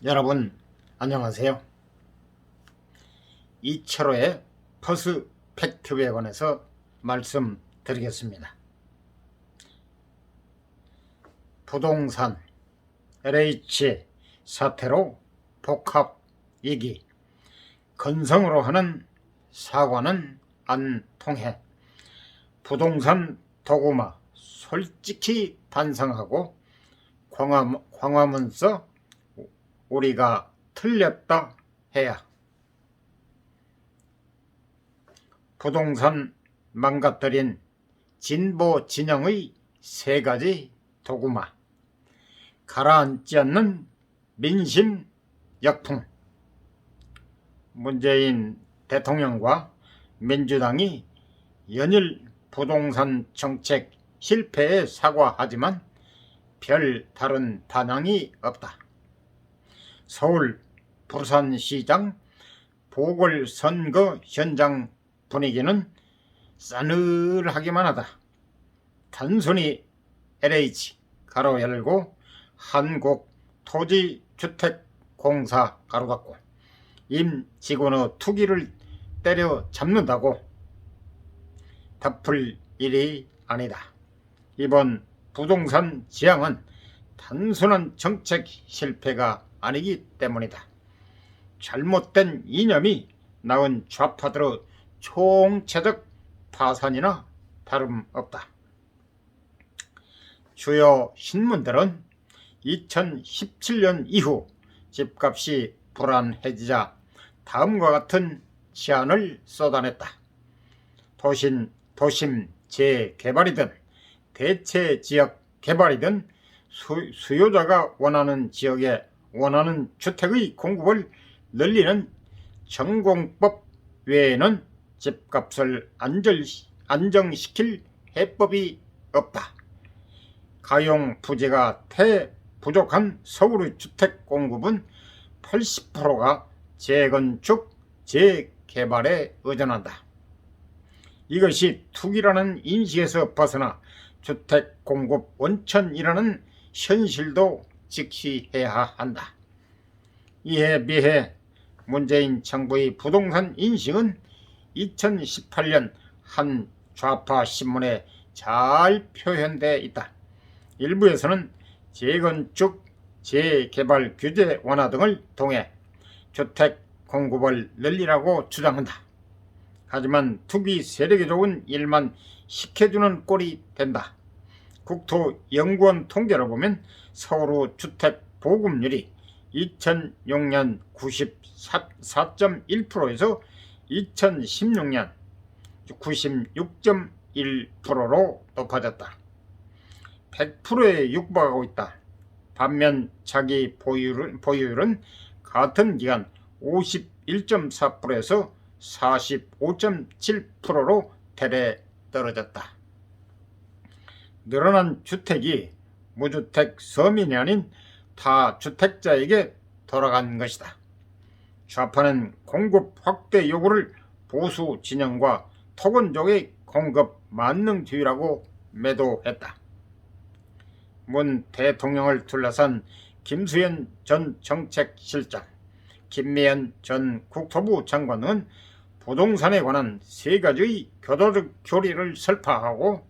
여러분 안녕하세요. 이철호의 퍼스펙티브에 관해서 말씀드리겠습니다. 부동산 LH 사태로 복합이기, 건성으로 하는 사과는 안 통해. 부동산 도구마 솔직히 반성하고 광화문서 우리가 틀렸다 해야. 부동산 망가뜨린 진보 진영의 세 가지 도구마, 가라앉지 않는 민심 역풍. 문재인 대통령과 민주당이 연일 부동산 정책 실패에 사과하지만 별 다른 반응이 없다. 서울 부산시장 보궐선거 현장 분위기는 싸늘하기만 하다. 단순히 LH 가로 열고 한국토지주택공사 가로 닫고 임직원의 투기를 때려잡는다고 덮을 일이 아니다. 이번 부동산 지향은 단순한 정책 실패가 아니기 때문이다. 잘못된 이념이 낳은 좌파들의 총체적 파산이나 다름없다. 주요 신문들은 2017년 이후 집값이 불안해지자 다음과 같은 제안을 쏟아냈다. 도심 재개발이든 대체지역 개발이든 수요자가 원하는 지역에 원하는 주택의 공급을 늘리는 전공법 외에는 집값을 안정시킬 해법이 없다. 가용 부재가 부족한 서울의 주택 공급은 80%가 재건축, 재개발에 의존한다. 이것이 투기라는 인식에서 벗어나 주택 공급 원천이라는 현실도 직시해야 한다. 이에 비해 문재인 정부의 부동산 인식은 2018년 한 좌파 신문에 잘 표현되어 있다. 일부에서는 재건축, 재개발 규제 완화 등을 통해 주택 공급을 늘리라고 주장한다. 하지만 투기 세력이 좋은 일만 시켜주는 꼴이 된다. 국토연구원 통계를 보면 서울의 주택 보급률이 2006년 94.1%에서 2016년 96.1%로 높아졌다. 100%에 육박하고 있다. 반면 자기 보유율은 같은 기간 51.4%에서 45.7%로 대래 떨어졌다. 늘어난 주택이 무주택 서민이 아닌 다주택자에게 돌아간 것이다. 좌파는 공급 확대 요구를 보수 진영과 토건족의 공급 만능주의라고 매도했다. 문 대통령을 둘러싼 김수현 전 정책실장, 김미연 전 국토부 장관은 부동산에 관한 세 가지의 교도적 교리를 설파하고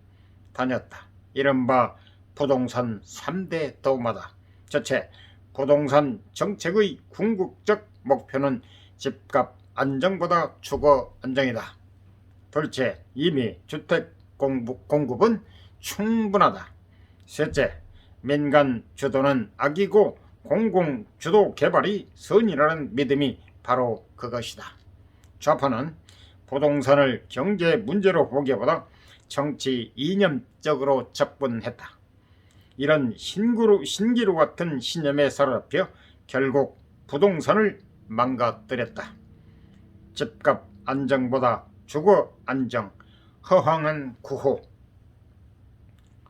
다녔다. 이른바 부동산 3대 도마다. 첫째, 부동산 정책의 궁극적 목표는 집값 안정보다 주거 안정이다. 둘째, 이미 주택 공급은 충분하다. 셋째, 민간 주도는 악이고 공공 주도 개발이 선이라는 믿음이 바로 그것이다. 좌파는 부동산을 경제 문제로 보기보다 정치 이념적으로 접근했다. 이런 신기루 같은 신념에 사로잡혀 결국 부동산을 망가뜨렸다. 집값 안정보다 주거 안정, 허황한 구호.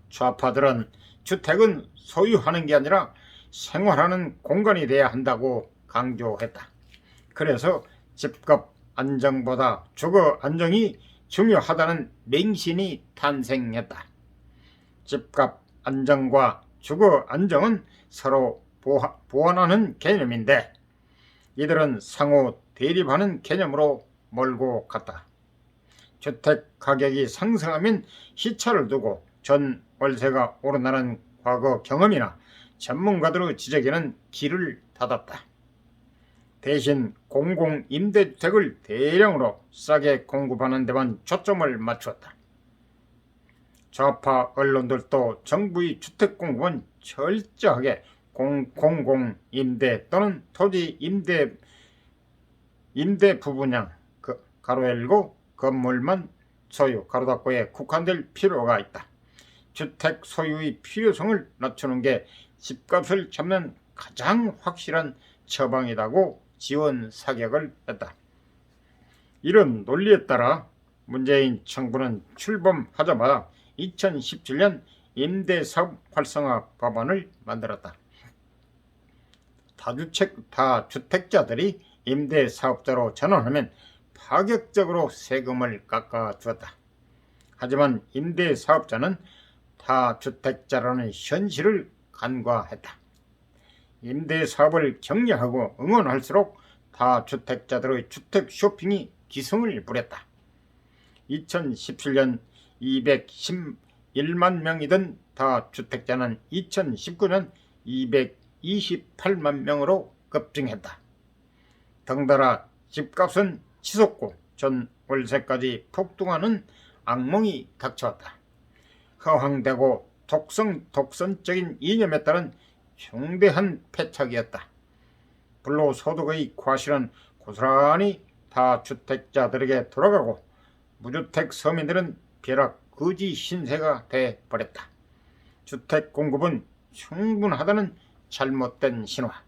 좌파들은 주택은 소유하는 게 아니라 생활하는 공간이 돼야 한다고 강조했다. 그래서 집값 안정보다 주거 안정이 중요하다는 맹신이 탄생했다. 집값 안정과 주거 안정은 서로 보완하는 개념인데 이들은 상호 대립하는 개념으로 몰고 갔다. 주택 가격이 상승하면 시차를 두고 전 월세가 오르나는 과거 경험이나 전문가들의 지적에는 길을 닫았다. 대신 공공임대주택을 대량으로 싸게 공급하는 데만 초점을 맞추었다. 좌파 언론들도 정부의 주택 공급은 철저하게 공공임대 또는 토지 임대 부분양 가로 열고 건물만 소유 가로 닫고에 국한될 필요가 있다. 주택 소유의 필요성을 낮추는 게 집값을 잡는 가장 확실한 처방이라고 지원 사격을 했다. 이런 논리에 따라 문재인 정부는 출범하자마자 2017년 임대사업 활성화 법안을 만들었다. 다주택자들이 임대사업자로 전환하면 파격적으로 세금을 깎아주었다. 하지만 임대사업자는 다주택자라는 현실을 간과했다. 임대사업을 격려하고 응원할수록 다주택자들의 주택 쇼핑이 기승을 부렸다. 2017년 211만 명이던 다주택자는 2019년 228만 명으로 급증했다. 덩달아 집값은 치솟고 전 월세까지 폭등하는 악몽이 닥쳐왔다. 허황되고 독선적인 이념에 따른 중대한 패착이었다. 불로소득의 과실은 고스란히 다주택자들에게 돌아가고 무주택 서민들은 벼락 거지 신세가 돼버렸다. 주택 공급은 충분하다는 잘못된 신화.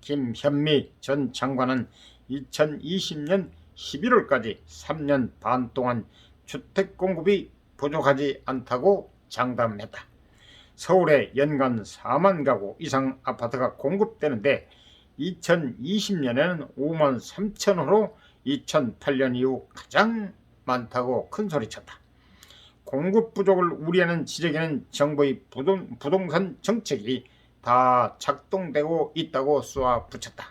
김현미 전 장관은 2020년 11월까지 3년 반 동안 주택 공급이 부족하지 않다고 장담했다. 서울에 연간 4만 가구 이상 아파트가 공급되는데 2020년에는 5만 3천 호로 2008년 이후 가장 많다고 큰소리쳤다. 공급 부족을 우려하는 지적에는 정부의 부동산 정책이 다 작동되고 있다고 쏘아붙였다.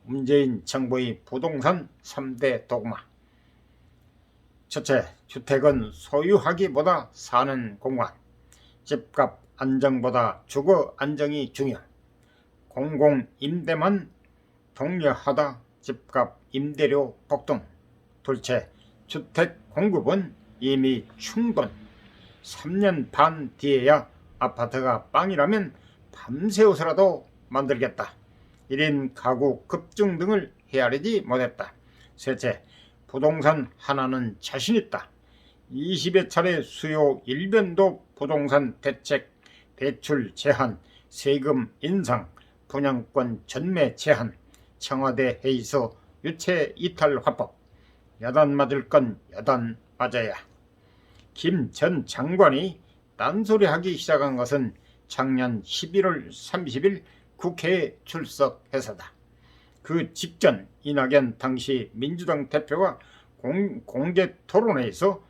문재인 정부의 부동산 3대 도그마. 첫째, 주택은 소유하기보다 사는 공간. 집값 안정보다 주거 안정이 중요. 공공임대만 독려하다 집값 임대료 폭등. 둘째, 주택 공급은 이미 충분. 3년 반 뒤에야 아파트가 빵이라면 밤새워서라도 만들겠다. 1인 가구 급증 등을 헤아리지 못했다. 셋째, 부동산 하나는 자신있다. 20여 차례 수요 일변도 부동산 대책, 대출 제한, 세금 인상, 분양권 전매 제한, 청와대 회의서 유체 이탈 화법. 야단 맞을 건 야단 맞아야. 김 전 장관이 딴소리하기 시작한 것은 작년 11월 30일 국회에 출석해서다. 그 직전 이낙연 당시 민주당 대표가 공개 토론회에서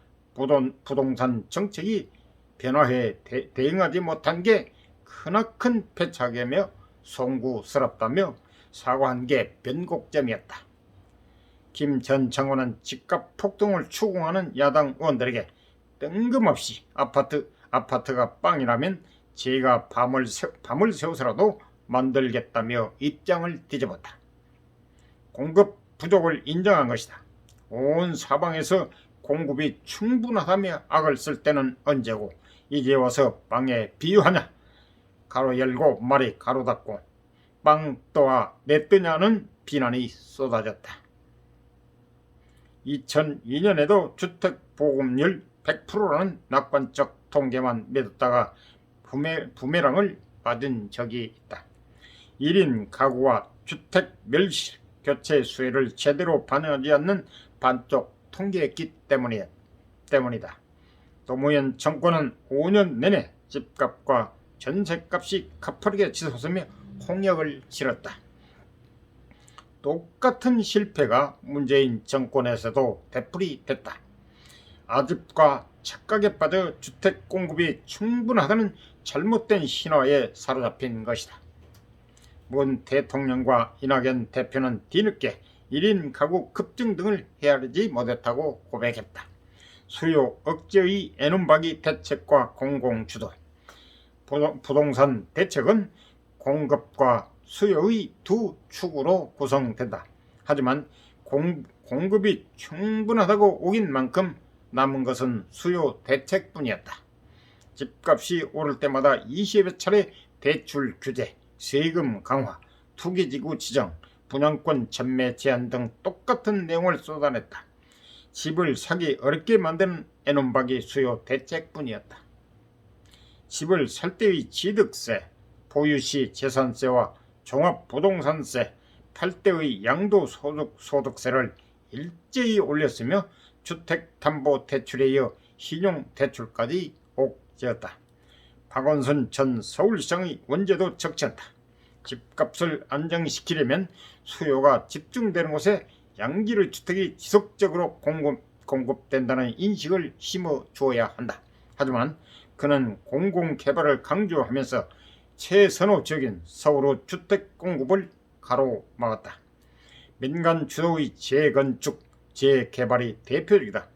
부동산 정책이 변화에 대응하지 못한 게 크나큰 패착이며 송구스럽다며 사과한 게 변곡점이었다. 김 전 장관은 집값 폭등을 추궁하는 야당 의원들에게 뜬금없이 아파트가 빵이라면 제가 밤을 새워서라도 만들겠다며 입장을 뒤집었다. 공급 부족을 인정한 것이다. 온 사방에서 공급이 충분하다며 악을 쓸 때는 언제고 이제 와서 빵에 비유하냐. 가로 열고 말이 가로 닫고 빵 떠와 냈더냐는 비난이 쏟아졌다. 2002년에도 주택 보급률 100%라는 낙관적 통계만 믿었다가 부메랑을 맞은 적이 있다. 1인 가구와 주택 멸실, 교체 수혜를 제대로 반영하지 않는 반쪽 통계였기 때문이다. 노무현 정권은 5년 내내 집값과 전셋값이 가파르게 치솟으며 홍역을 치렀다. 똑같은 실패가 문재인 정권에서도 되풀이됐다. 아집과 착각에 빠져 주택 공급이 충분하다는 잘못된 신화에 사로잡힌 것이다. 문 대통령과 이낙연 대표는 뒤늦게 1인 가구 급증 등을 헤아리지 못했다고 고백했다. 수요 억제의 애눈박이 대책과 공공주도. 부동산 대책은 공급과 수요의 두 축으로 구성된다. 하지만 공급이 충분하다고 우긴 만큼 남은 것은 수요 대책뿐이었다. 집값이 오를 때마다 20여 차례 대출 규제, 세금 강화, 투기지구 지정, 분양권 전매 제한 등 똑같은 내용을 쏟아냈다. 집을 사기 어렵게 만드는 애눈박이 수요 대책뿐이었다. 집을 살 때의 취득세, 보유시 재산세와 종합부동산세, 팔 때의 양도소득세를 일제히 올렸으며 주택담보대출에 이어 신용대출까지 옥죄었다. 박원순 전 서울시장의 원죄도 적잖다. 집값을 안정시키려면 수요가 집중되는 곳에 양질의 주택이 지속적으로 공급된다는 인식을 심어주어야 한다. 하지만 그는 공공개발을 강조하면서 최선호 지역인 서울의 주택 공급을 가로막았다. 민간 주도의 재건축, 재개발이 대표적이다.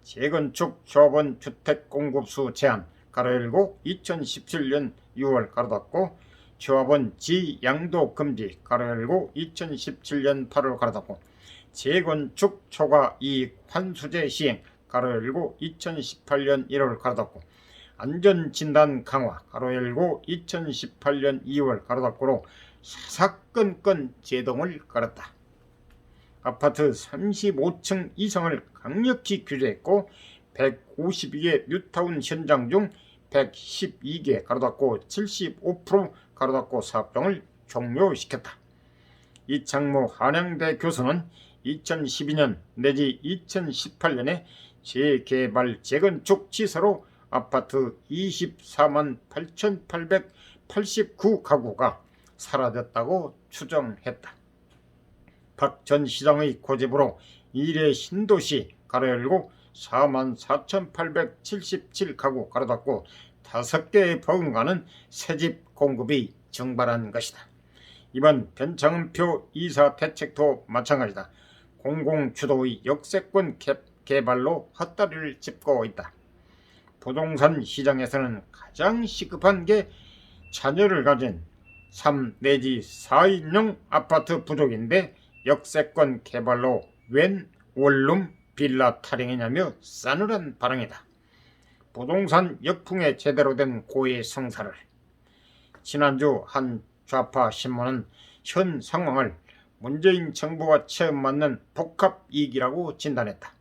재건축 조합원 주택 공급수 제한 가로열고 2017년 6월 가로닫고, 조합원 지양도 금지 가로열고 2017년 8월 가로닫고, 재건축 초과 이익 환수제 시행 가로열고 2018년 1월 가로닫고, 안전진단 강화 가로열고 2018년 2월 가로닫고로 사사건건 제동을 걸었다. 아파트 35층 이상을 강력히 규제했고 152개 뉴타운 현장 중 112개 가로닫고 75% 가로닫고 사업 등을 종료시켰다. 이창무 한양대 교수는 2012년 내지 2018년에 재개발 재건축 시세로 아파트 24만 8,889가구가 사라졌다고 추정했다. 박 전 시장의 고집으로 일회 신도시 가로열고 44,877가구 가로닫고 5개의 버금가는 새집 공급이 증발한 것이다. 이번 변창흠표 이사 대책도 마찬가지다. 공공주도의 역세권 개발로 헛다리를 짚고 있다. 부동산 시장에서는 가장 시급한 게 자녀를 가진 3 내지 4인용 아파트 부족인데 역세권 개발로 웬 원룸 빌라 타령이냐며 싸늘한 반응이다. 부동산 역풍에 제대로 된 고의 성사를. 지난주 한 좌파 신문은 현 상황을 문재인 정부가 처음 맞는 복합위기라고 진단했다.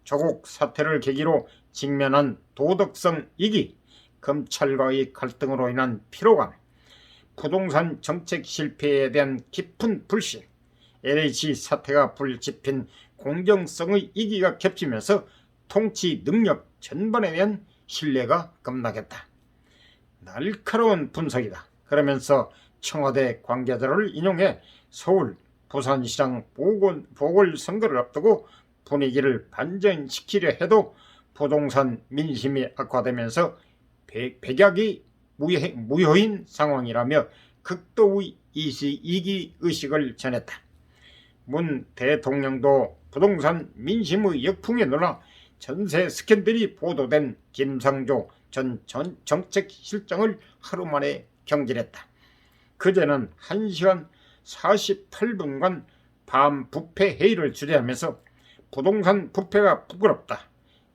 조국 사태를 계기로 직면한 도덕성 위기, 검찰과의 갈등으로 인한 피로감, 부동산 정책 실패에 대한 깊은 불신, LH 사태가 불짚힌 공정성의 위기가 겹치면서 통치 능력 전반에 대한 신뢰가 급락했다. 날카로운 분석이다. 그러면서 청와대 관계자를 인용해 서울, 부산시장 보궐선거를 앞두고 분위기를 반전시키려 해도 부동산 민심이 악화되면서 백약이 무효인 상황이라며 극도의 이기의식을 전했다. 문 대통령도 부동산 민심의 역풍에 놀라 전세 스캔들이 보도된 김상조 전 정책실장을 하루 만에 경질했다. 그제는 1시간 48분간 밤 부패 회의를 주재하면서 부동산 부패가 부끄럽다,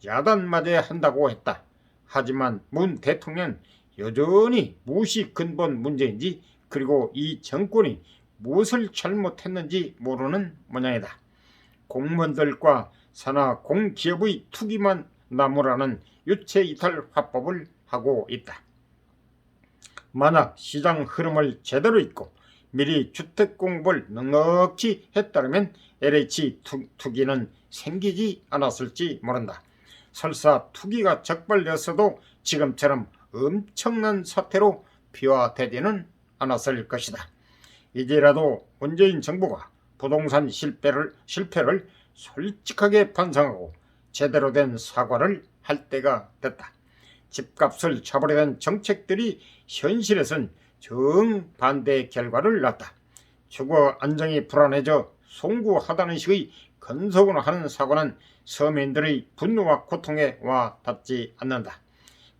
야단 맞아야 한다고 했다. 하지만 문 대통령은 여전히 무엇이 근본 문제인지, 그리고 이 정권이 무엇을 잘못했는지 모르는 모양이다. 공무원들과 산하 공기업의 투기만 나무라는 유체이탈 화법을 하고 있다. 만약 시장 흐름을 제대로 읽고 미리 주택 공급을 넉넉히 했다면 LH 투기는 생기지 않았을지 모른다. 설사 투기가 적발되었어도 지금처럼 엄청난 사태로 비화되지는 않았을 것이다. 이제라도 문재인 정부가 부동산 실패를 솔직하게 반성하고 제대로 된 사과를 할 때가 됐다. 집값을 잡으려던 정책들이 현실에선 정반대의 결과를 낳았다. 주거 안정이 불안해져 송구하다는 식의 건소곤하는 사고는 서민들의 분노와 고통에 와 닿지 않는다.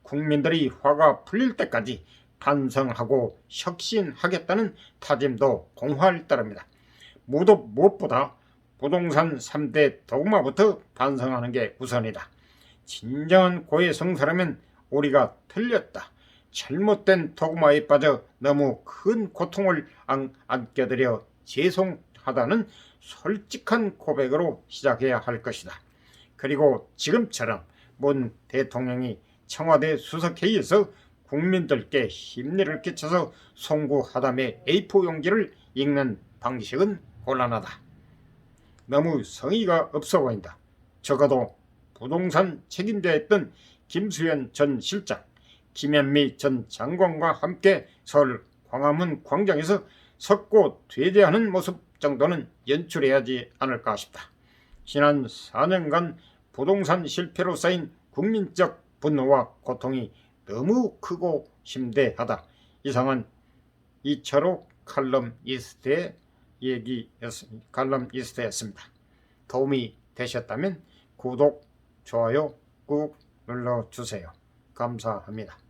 국민들이 화가 풀릴 때까지 반성하고 혁신하겠다는 다짐도 공허할 따릅니다. 모두 무엇보다 부동산 3대 도그마부터 반성하는 게 우선이다. 진정한 고해성사라면 우리가 틀렸다, 잘못된 도그마에 빠져 너무 큰 고통을 안겨드려 죄송하다는 솔직한 고백으로 시작해야 할 것이다. 그리고 지금처럼 문 대통령이 청와대 수석회의에서 국민들께 심려를 끼쳐서 송구하다며 A4 용지를 읽는 방식은 곤란하다. 너무 성의가 없어 보인다. 적어도 부동산 책임자였던 김수현 전 실장, 김현미 전 장관과 함께 서울 광화문 광장에서 석고 퇴제하는 모습 정도는 연출해야지 않을까 싶다. 지난 4년간 부동산 실패로 쌓인 국민적 분노와 고통이 너무 크고 심대하다. 이상은 이철호 칼럼니스트의 칼럼니스트였습니다. 도움이 되셨다면 구독, 좋아요 꾹 눌러주세요. 감사합니다.